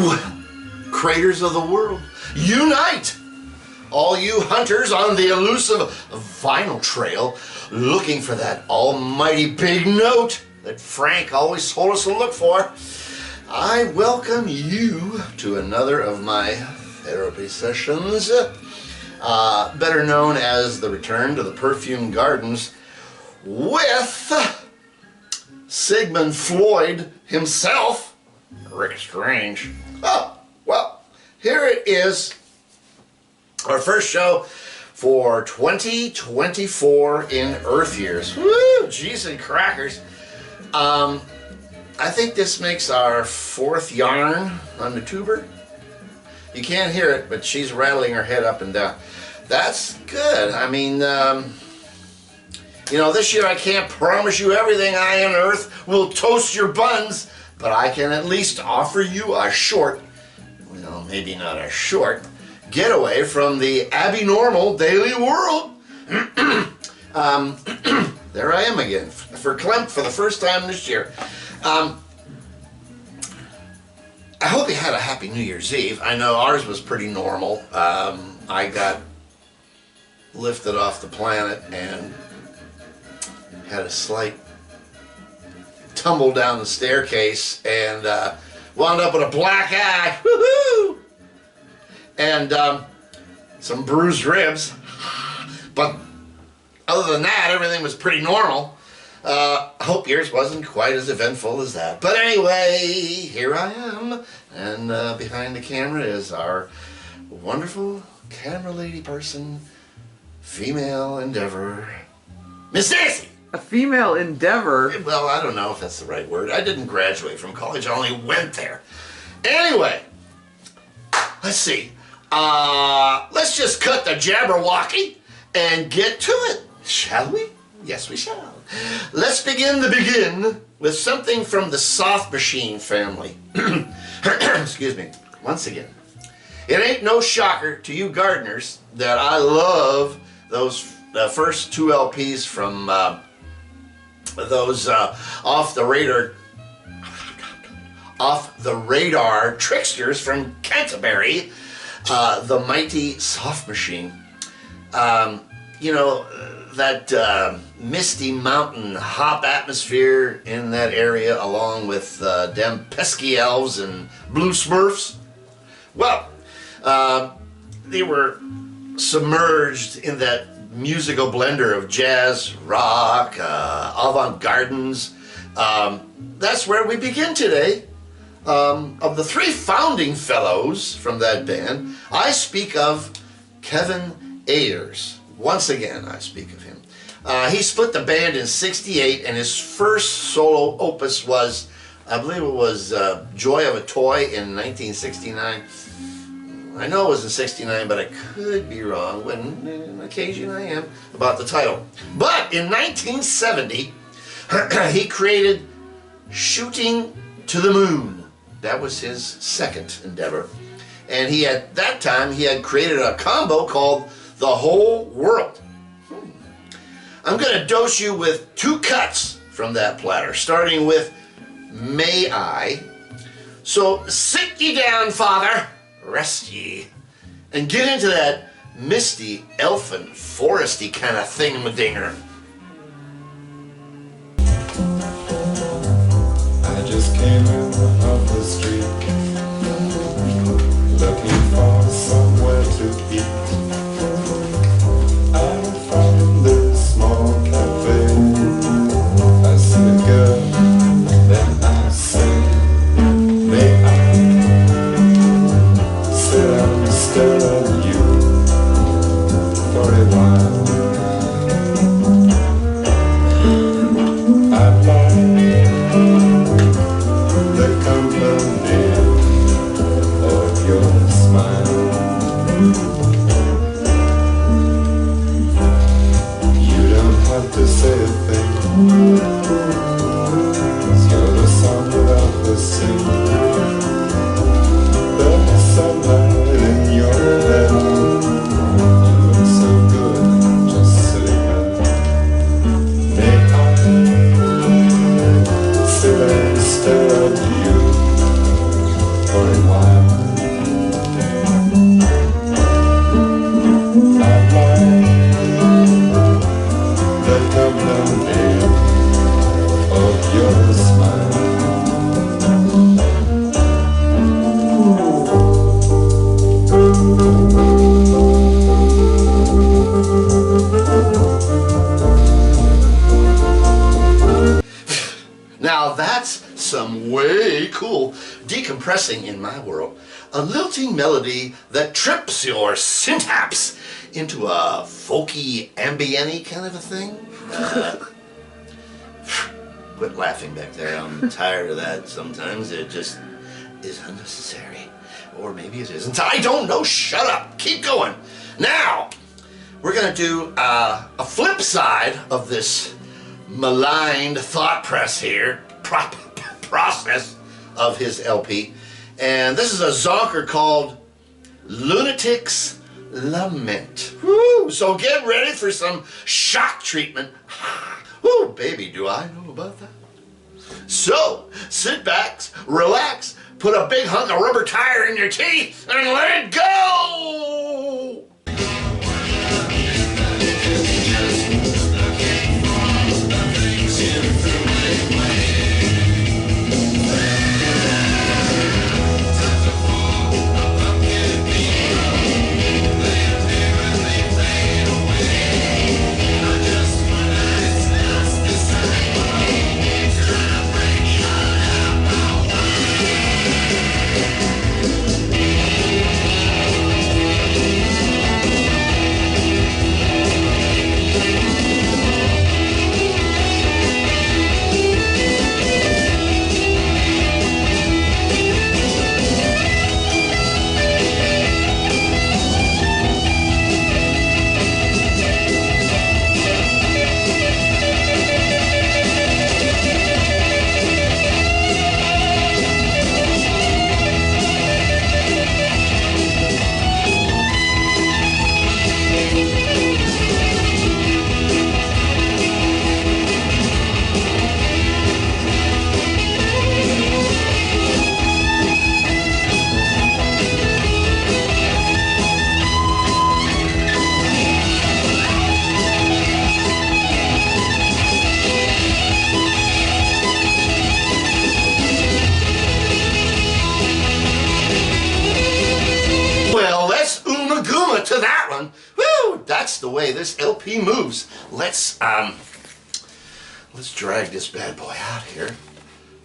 Well, creators of the world, unite! All you hunters on the elusive vinyl trail looking for that almighty big note that Frank always told us to look for, I welcome you to another of my therapy sessions, better known as the return to the Perfumed Gardens with Sigmund Floyd himself, Rik Strange. Oh, well, here it is, our first show for 2024 in Earth years. Woo, geez and crackers. I think this makes our fourth yarn on the tuber. You can't hear it, but she's rattling her head up and down. That's good. I mean, you know, this year I can't promise you everything I on Earth will toast your buns, but I can at least offer you a short, well, maybe not a short, getaway from the abnormal daily world. There I am again, verklempt for the first time this year. I hope you had a happy New Year's Eve. I know ours was pretty normal. I got lifted off the planet and had a slight tumble down the staircase and wound up with a black eye. Woohoo! And some bruised ribs. But other than that, everything was pretty normal. I hope yours wasn't quite as eventful as that. But anyway, here I am. And behind the camera is our wonderful camera lady person, female endeavor, Miss Nancy. A female endeavor? Well, I don't know if that's the right word. I didn't graduate from college. I only went there. Anyway, let's see. Let's just cut the jabberwocky and get to it, shall we? Yes, we shall. Let's begin with something from the Soft Machine family. Excuse me. Once again, it ain't no shocker to you gardeners that I love those first two LPs from those off the radar tricksters from Canterbury, the mighty Soft Machine. You know, that misty mountain hop atmosphere in that area, along with them pesky elves and blue smurfs. Well, they were submerged in that musical blender of jazz, rock, avant-gardens. That's where we begin today. Of the three founding fellows from that band, I speak of Kevin Ayers. Once again, I speak of him. He split the band in '68, and his first solo opus was, I believe it was Joy of a Toy in 1969. I know it was in '69, but I could be wrong. When on occasion I am about the title. But in 1970, he created Shooting to the Moon. That was his second endeavor. And he at that time he had created a combo called The Whole World. I'm going to dose you with two cuts from that platter, starting with May I. So sit ye down, Father, rest ye, and get into that misty, elfin, foresty kind of thingamadinger. I just came in off the street, looking for somewhere to eat. I found this small cafe. I see a girl, then I say, may I sit and stare at you for a while? decompressing in my world, a lilting melody that trips your synapse into a folky, ambient-y kind of a thing. Quit laughing back there. I'm tired of that. Sometimes it just is unnecessary. Or maybe it isn't. I don't know. Shut up. Keep going. Now, we're going to do a flip side of this maligned thought process of his LP. And this is a zonker called Lunatic's Lament. Woo! So get ready for some shock treatment. Woo, baby, do I know about that? So, sit back, relax, put a big hunk of rubber tire in your teeth, and let it go! To that one. Woo! That's the way this LP moves. Let's drag this bad boy out here.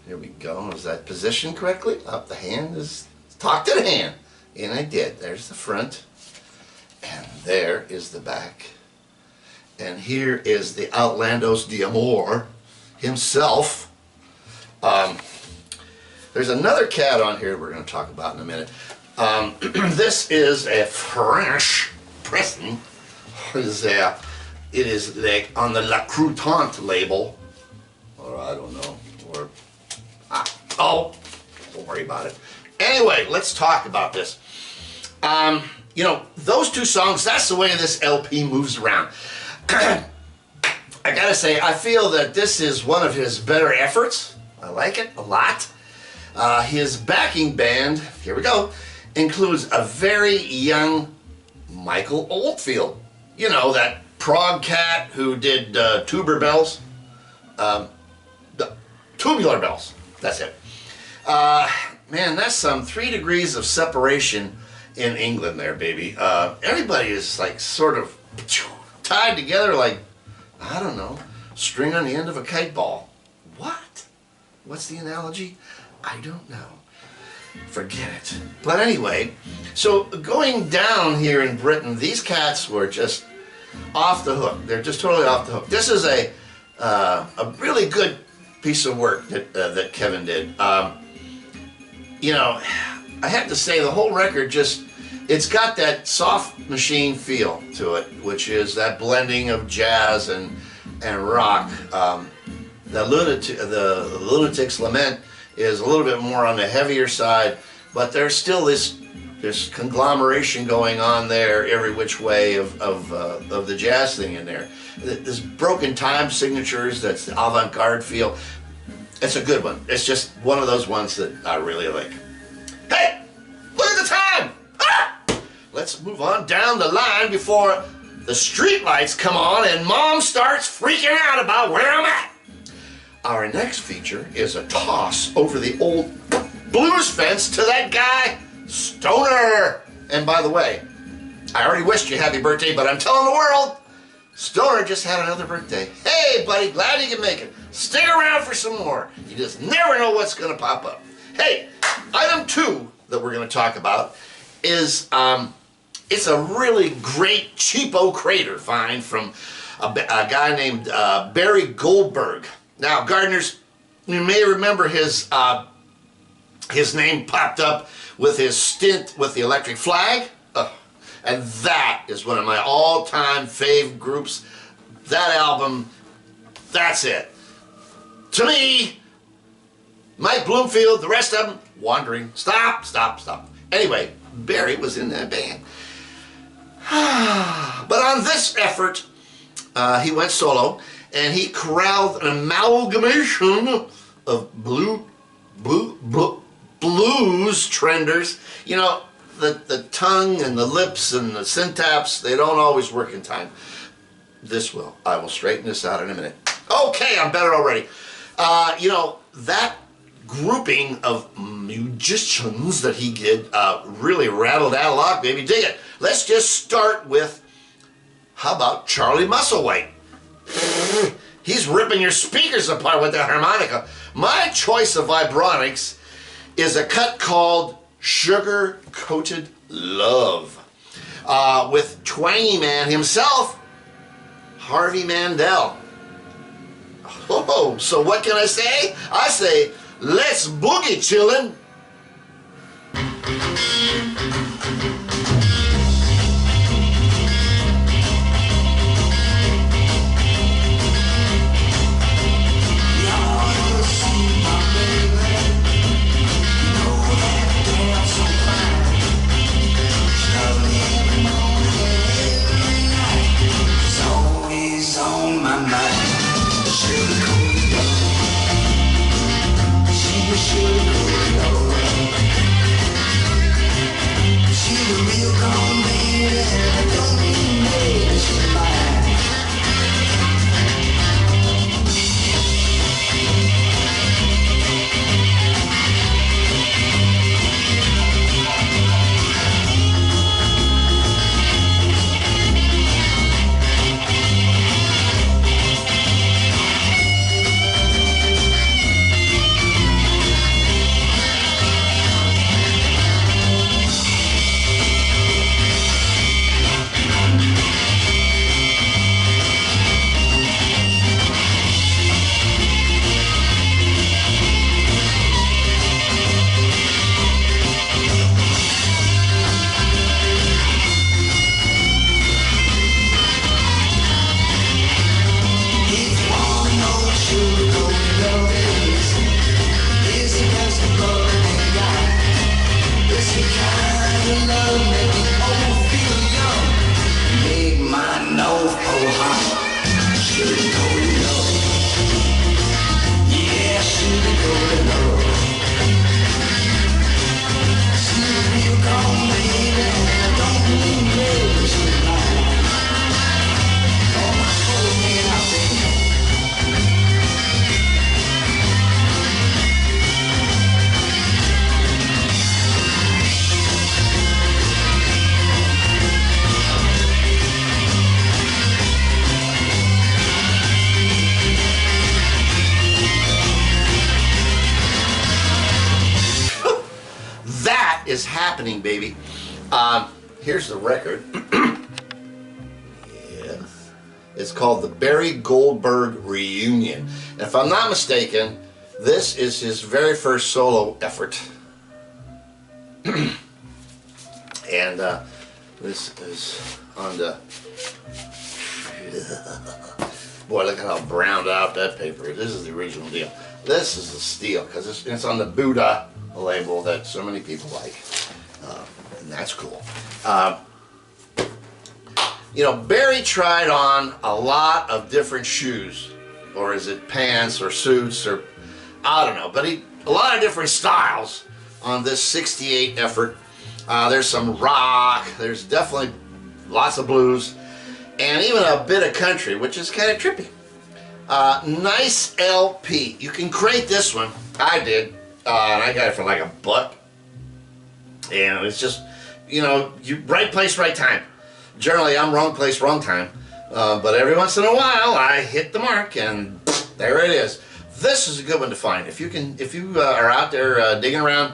There we go. Is that positioned correctly? Up the hand is talk to the hand. And I did. There's the front. And there is the back. And here is the Outlandos d'Amour himself. There's another cat on here we're going to talk about in a minute. This is a French pressing. It is like on the La Croutante label, or I don't know, or don't worry about it. Anyway, let's talk about this. You know, those two songs, that's the way this LP moves around. I gotta say, I feel that this is one of his better efforts. I like it a lot. His backing band, here we go, includes a very young Michael Oldfield. You know, that prog cat who did Tubular Bells. Tubular Bells, that's it. Man, that's some 3 degrees of separation in England there, baby. Everybody is like sort of tied together like, I don't know, string on the end of a kite ball. What? What's the analogy? I don't know. Forget it. But anyway, so going down here in Britain, these cats were just off the hook. They're just totally off the hook. This is a really good piece of work that Kevin did. You know, I have to say the whole record it's got that soft machine feel to it, which is that blending of jazz and rock. The Lunatic's Lament is a little bit more on the heavier side, but there's still this conglomeration going on there every which way of the jazz thing in there. This broken time signatures, that's the avant-garde feel. It's a good one. It's just one of those ones that I really like. Hey, look at the time! Ah! Let's move on down the line before the street lights come on and Mom starts freaking out about where I'm at. Our next feature is a toss over the old blues fence to that guy, Stoner. And by the way, I already wished you happy birthday, but I'm telling the world, Stoner just had another birthday. Hey, buddy, glad you can make it. Stick around for some more. You just never know what's going to pop up. Hey, Item 2 that we're going to talk about is it's a really great cheapo crater find from a guy named Barry Goldberg. Now, gardeners, you may remember his name popped up with his stint with the Electric Flag, and that is one of my all-time fave groups. That album, that's it. To me, Mike Bloomfield, the rest of them, wandering. Stop. Anyway, Barry was in that band. But on this effort, he went solo, and he corralled an amalgamation of blues trenders. You know, the tongue and the lips and the syntax, they don't always work in time. This will. I will straighten this out in a minute. Okay, I'm better already. You know, that grouping of musicians that he did really rattled that lock, baby. Dig it. Let's just start with, how about Charlie Musselwhite? He's ripping your speakers apart with that harmonica. My choice of vibronics is a cut called Sugar Coated Love, with twangy man himself, Harvey Mandel. Oh, so what can I say? I say, let's boogie, chillin'. Is happening, baby. Here's the record. Yes. It's called the Barry Goldberg Reunion. And if I'm not mistaken, this is his very first solo effort. And this is on the... Boy, look at how browned out that paper is. This is the original deal. This is the steel, because it's on the Buddha label that so many people like, and that's cool. You know, Barry tried on a lot of different shoes, or is it pants or suits, or I don't know, but a lot of different styles on this 68 effort. There's some rock, there's definitely lots of blues, and even a bit of country, which is kind of trippy. Nice LP. You can crate this one. I did. And I got it for like $1. And it's just, you know, right place, right time. Generally, I'm wrong place, wrong time. But every once in a while, I hit the mark, and there it is. This is a good one to find. If you are out there digging around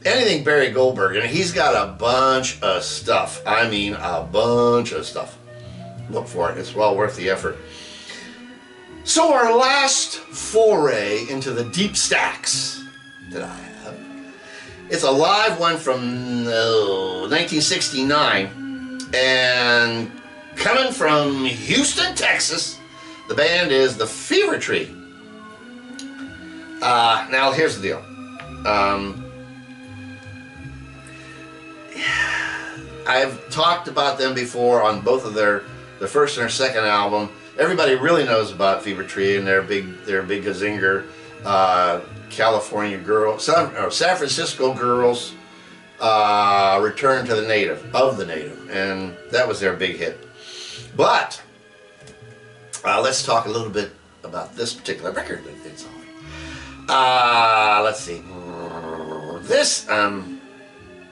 anything Barry Goldberg, and he's got a bunch of stuff. I mean, a bunch of stuff. Look for it. It's well worth the effort. So our last foray into the deep stacks that I have, it's a live one from 1969, and coming from Houston, Texas, the band is the Fever Tree. Now here's the deal. I've talked about them before on both of their first and their second album. Everybody really knows about Fever Tree and their big gazinger, California Girl, San Francisco Girls, Return to the Native, and that was their big hit. But let's talk a little bit about this particular record that it's on. Let's see. This,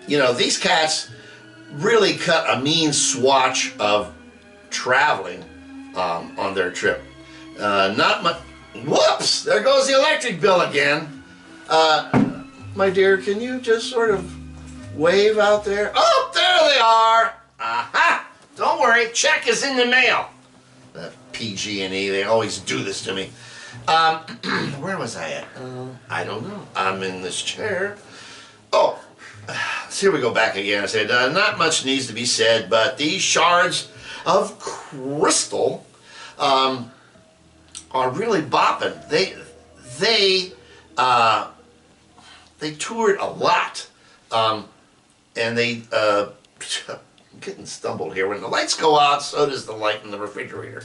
you know, these cats really cut a mean swatch of traveling on their trip. Not much. Whoops! There goes the electric bill again. My dear, can you just sort of wave out there? Oh, there they are! Aha! Don't worry, check is in the mail. PG&E, they always do this to me. Where was I at? I don't know. I'm in this chair. Oh, so here we go back again. I said, not much needs to be said, but these shards of crystal are really bopping. They toured a lot, and they I'm getting stumbled here. When the lights go out, so does the light in the refrigerator.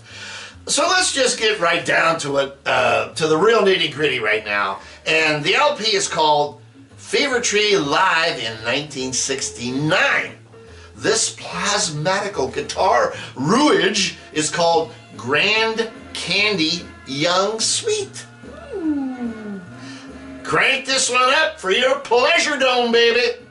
So let's just get right down to it, to the real nitty-gritty right now. And the LP is called Fever Tree Live in 1969. This plasmatical guitar rouge is called Grand Candy Young Sweet. Crank this one up for your pleasure dome, baby.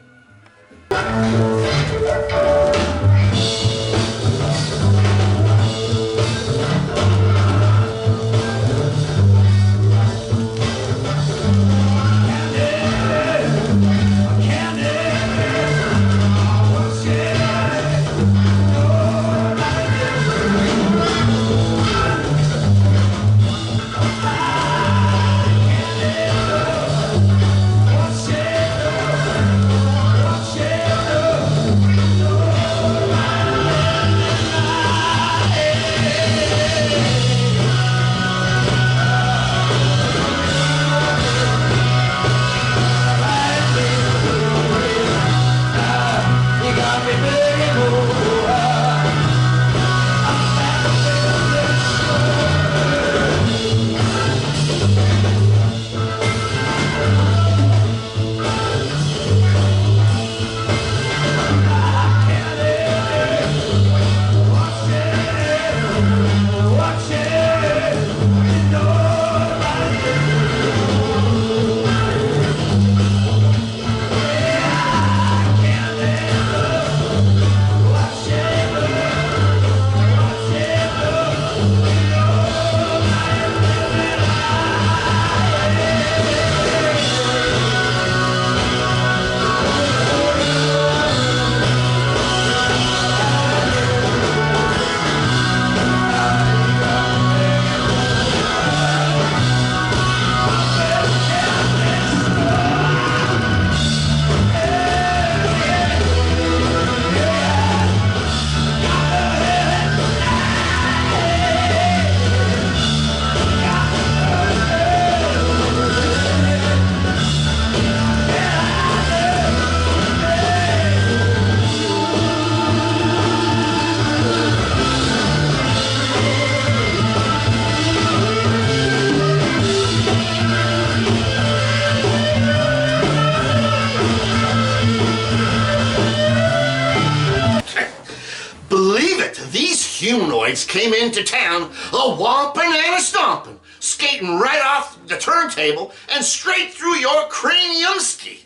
Humanoids came into town a whomping and a stomping, skating right off the turntable and straight through your craniumski.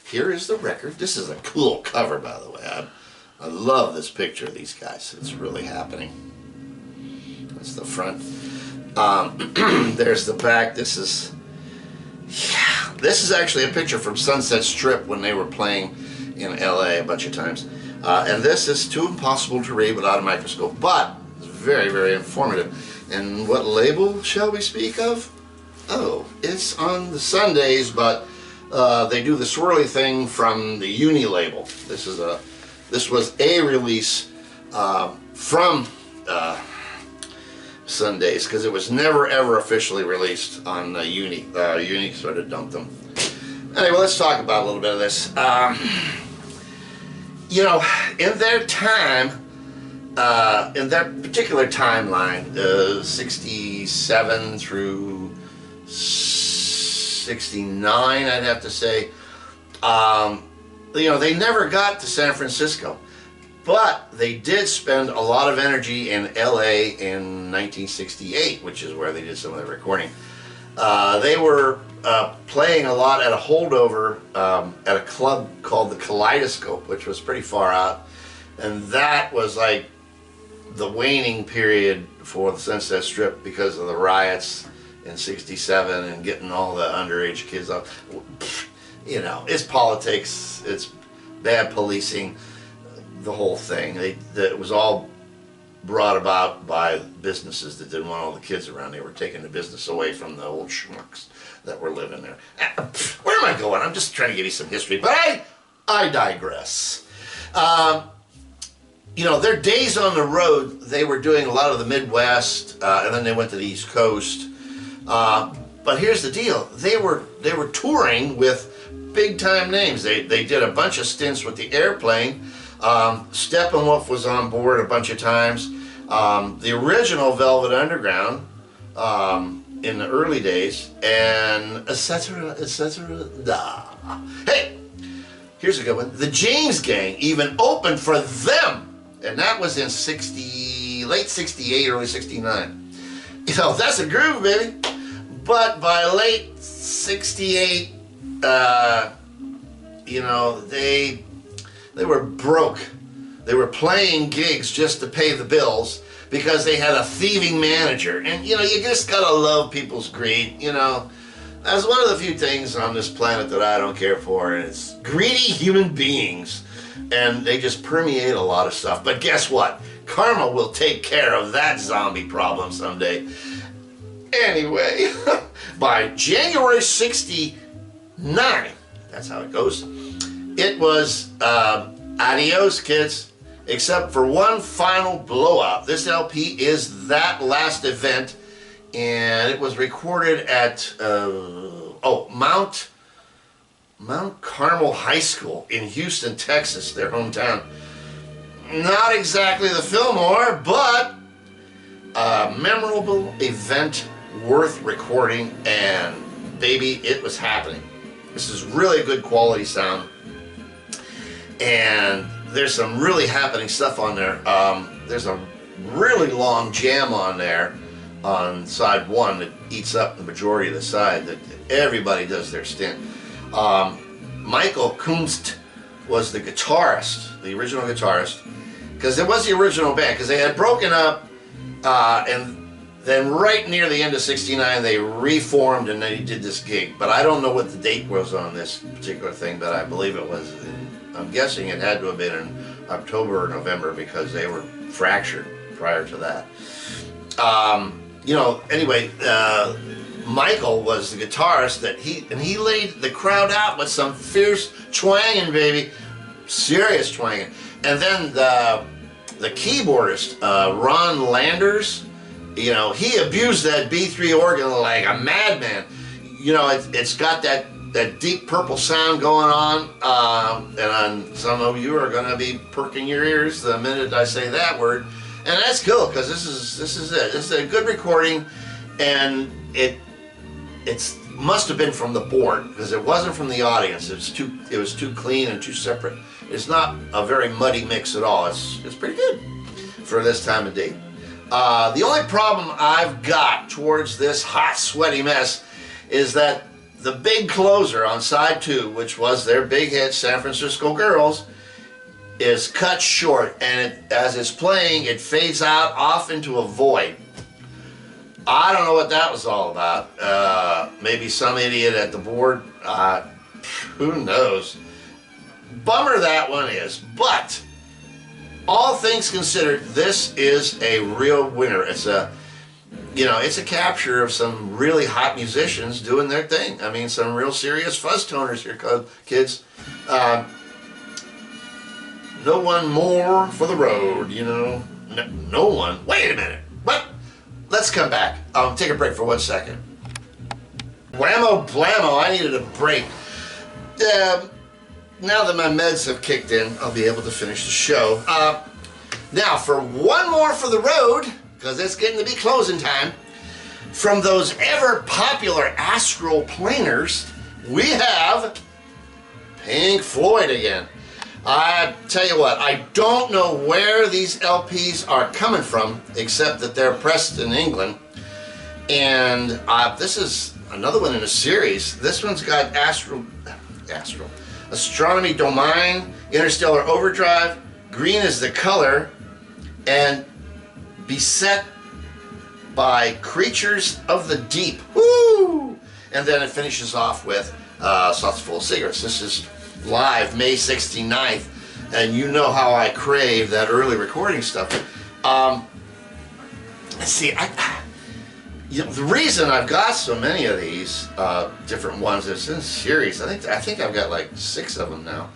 Here is the record. This is a cool cover, by the way. I love this picture of these guys. It's really happening. That's the front. There's the back. This is, yeah, This is actually a picture from Sunset Strip when they were playing in LA a bunch of times. And this is too impossible to read without a microscope, but it's very, very informative. And what label shall we speak of? Oh, it's on the Sundays, but they do the swirly thing from the Uni label. This was a release from Sundays, because it was never ever officially released on Uni. Uni sort of dumped them. Anyway, let's talk about a little bit of this. You know, in their time, in that particular timeline, 67 through 69, I'd have to say, you know, they never got to San Francisco. But they did spend a lot of energy in LA in 1968, which is where they did some of the recording. They were playing a lot at a holdover at a club called the Kaleidoscope, which was pretty far out. And that was like the waning period for the Sunset Strip because of the riots in 67 and getting all the underage kids up. You know, it's politics, it's bad policing, the whole thing. It was all brought about by businesses that didn't want all the kids around. They were taking the business away from the old schmucks that were living there. Where am I going? I'm just trying to give you some history, but I digress. You know, their days on the road, they were doing a lot of the Midwest, and then they went to the East Coast. But here's the deal: they were touring with big time names. They did a bunch of stints with the Airplane. Steppenwolf was on board a bunch of times. The original Velvet Underground in the early days, and etc. etc. Hey, here's a good one. The James Gang even opened for them, and that was in late 68, early 69. You know, that's a groove, baby. But by late 68, you know, they were broke. They were playing gigs just to pay the bills because they had a thieving manager. And, you know, you just gotta love people's greed, you know. That's one of the few things on this planet that I don't care for, and it's greedy human beings. And they just permeate a lot of stuff. But guess what? Karma will take care of that zombie problem someday. Anyway, by January 69, that's how it goes, it was adios, kids, except for one final blowout. This LP is that last event, and it was recorded at Mount Carmel High School in Houston, Texas, their hometown. Not exactly the Fillmore, but a memorable event worth recording, and baby, it was happening. This is really good quality sound, and there's some really happening stuff on there. There's a really long jam on there on side one that eats up the majority of the side, that everybody does their stint. Michael Kunst was the guitarist, the original guitarist, because it was the original band, because they had broken up, and then right near the end of 69 they reformed and they did this gig. But I don't know what the date was on this particular thing, but I believe it was, I'm guessing it had to have been in October or November, because they were fractured prior to that. You know, anyway, Michael was the guitarist that he laid the crowd out with some fierce twanging, baby, serious twanging. And then the keyboardist, Ron Landers, you know, he abused that B3 organ like a madman. You know, it's got that deep purple sound going on, and some of you are going to be perking your ears the minute I say that word. And that's cool, because this is it. This is a good recording, and it must have been from the board, because it wasn't from the audience. It was too clean and too separate. It's not a very muddy mix at all. It's pretty good for this time of day. The only problem I've got towards this hot, sweaty mess is that the big closer on side 2, which was their big hit, San Francisco Girls, is cut short, and as it's playing, it fades out off into a void. I don't know what that was all about. Maybe some idiot at the board. Who knows? Bummer that one is. But all things considered, this is a real winner. It's a, you know, it's a capture of some really hot musicians doing their thing. I mean, some real serious fuzz toners here, kids. No one more for the road, you know. No one. Wait a minute. What? Let's come back. I'll take a break for 1 second. Whammo blammo, I needed a break. Now that my meds have kicked in, I'll be able to finish the show. Now, for one more for the road, because it's getting to be closing time, from those ever popular astral planers, we have Pink Floyd again. I tell you what, I don't know where these LPs are coming from, except that they're pressed in England. And this is another one in a series. This one's got Astronomy Domain, Interstellar Overdrive, Green is the Color, and Beset by Creatures of the Deep. Woo! And then it finishes off with Saucer Full of Cigarettes. This is live May 69th, and you know how I crave that early recording stuff. Let's see, you know, the reason I've got so many of these different ones is in series. I think I've got like 6 of them now.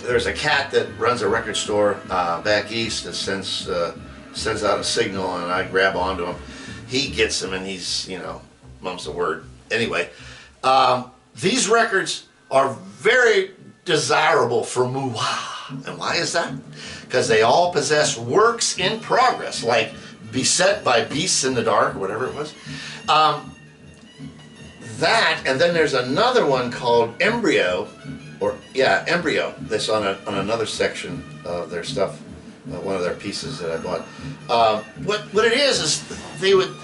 There's a cat that runs a record store back east that sends out a signal, and I grab onto him. He gets them, and he's, you know, mum's the word. Anyway, these records are very desirable for Muah. And why is that? Because they all possess works in progress, like Beset by Beasts in the Dark, or whatever it was. That, and then there's another one called Embryo, Embryo. That's on another section of their stuff, one of their pieces that I bought. What it is they would,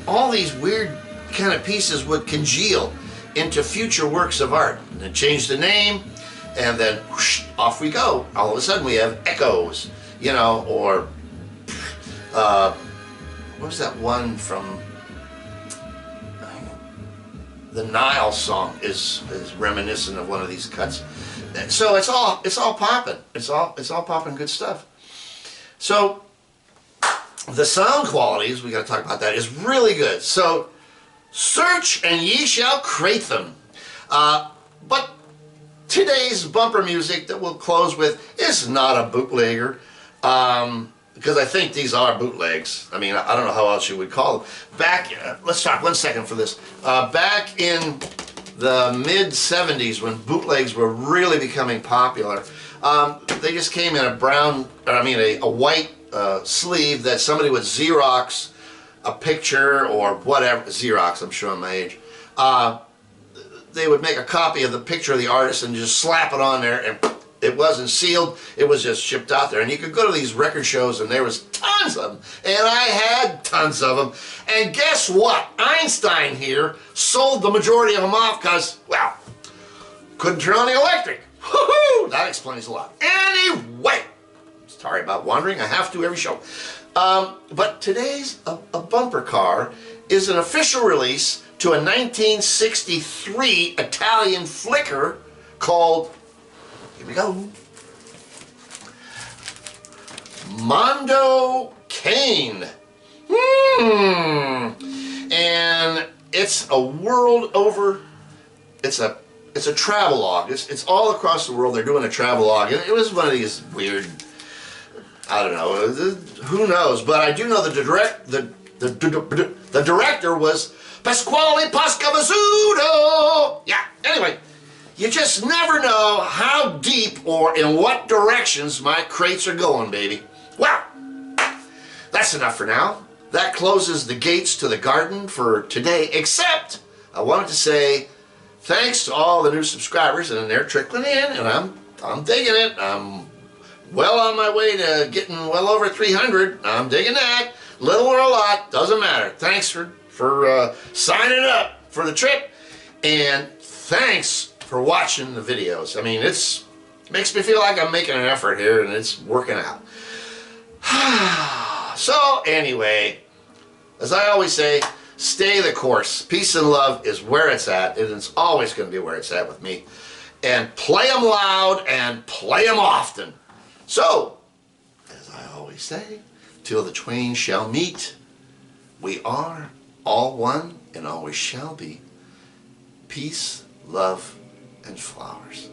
all these weird kind of pieces would congeal into future works of art, and then change the name, and then whoosh, off we go. All of a sudden we have Echoes, you know, or what was that one from the Nile song is reminiscent of one of these cuts. So it's all popping. It's all popping good stuff. So the sound qualities, we got to talk about that, is really good. So search and ye shall crate them. But today's bumper music that we'll close with is not a bootlegger, because I think these are bootlegs. I mean, I don't know how else you would call them. Let's talk 1 second for this. Back in the mid-70s, when bootlegs were really becoming popular, they just came in a white sleeve that somebody would Xerox a picture or whatever. Xerox, I'm showing my age. They would make a copy of the picture of the artist and just slap it on there, and it wasn't sealed, it was just shipped out there. And you could go to these record shows and there was tons of them, and I had tons of them. And guess what? Einstein here sold the majority of them off because, well, couldn't turn on the electric. Woohoo! That explains a lot. Anyway, sorry about wandering, I have to every show. But today's a bumper car is an official release to a 1963 Italian flicker called, here we go, Mondo Cane. And it's a world over, it's a travelogue. It's all across the world. They're doing a travelogue. It was one of these weird, I don't know, who knows, but I do know the director was Pasquale Pascavazzuto. Yeah, anyway, you just never know how deep or in what directions my crates are going, baby. Well, that's enough for now. That closes the gates to the garden for today, except I wanted to say thanks to all the new subscribers, and they're trickling in, and I'm digging it. I'm well on my way to getting well over 300. I'm digging that. Little or a lot, doesn't matter. Thanks for signing up for the trip, and thanks for watching the videos. I mean, it makes me feel like I'm making an effort here, and it's working out. So anyway, as I always say, stay the course. Peace and love is where it's at, and it's always going to be where it's at with me. And play them loud and play them often. So, as I always say, till the twain shall meet, we are all one and always shall be. Peace, love, and flowers.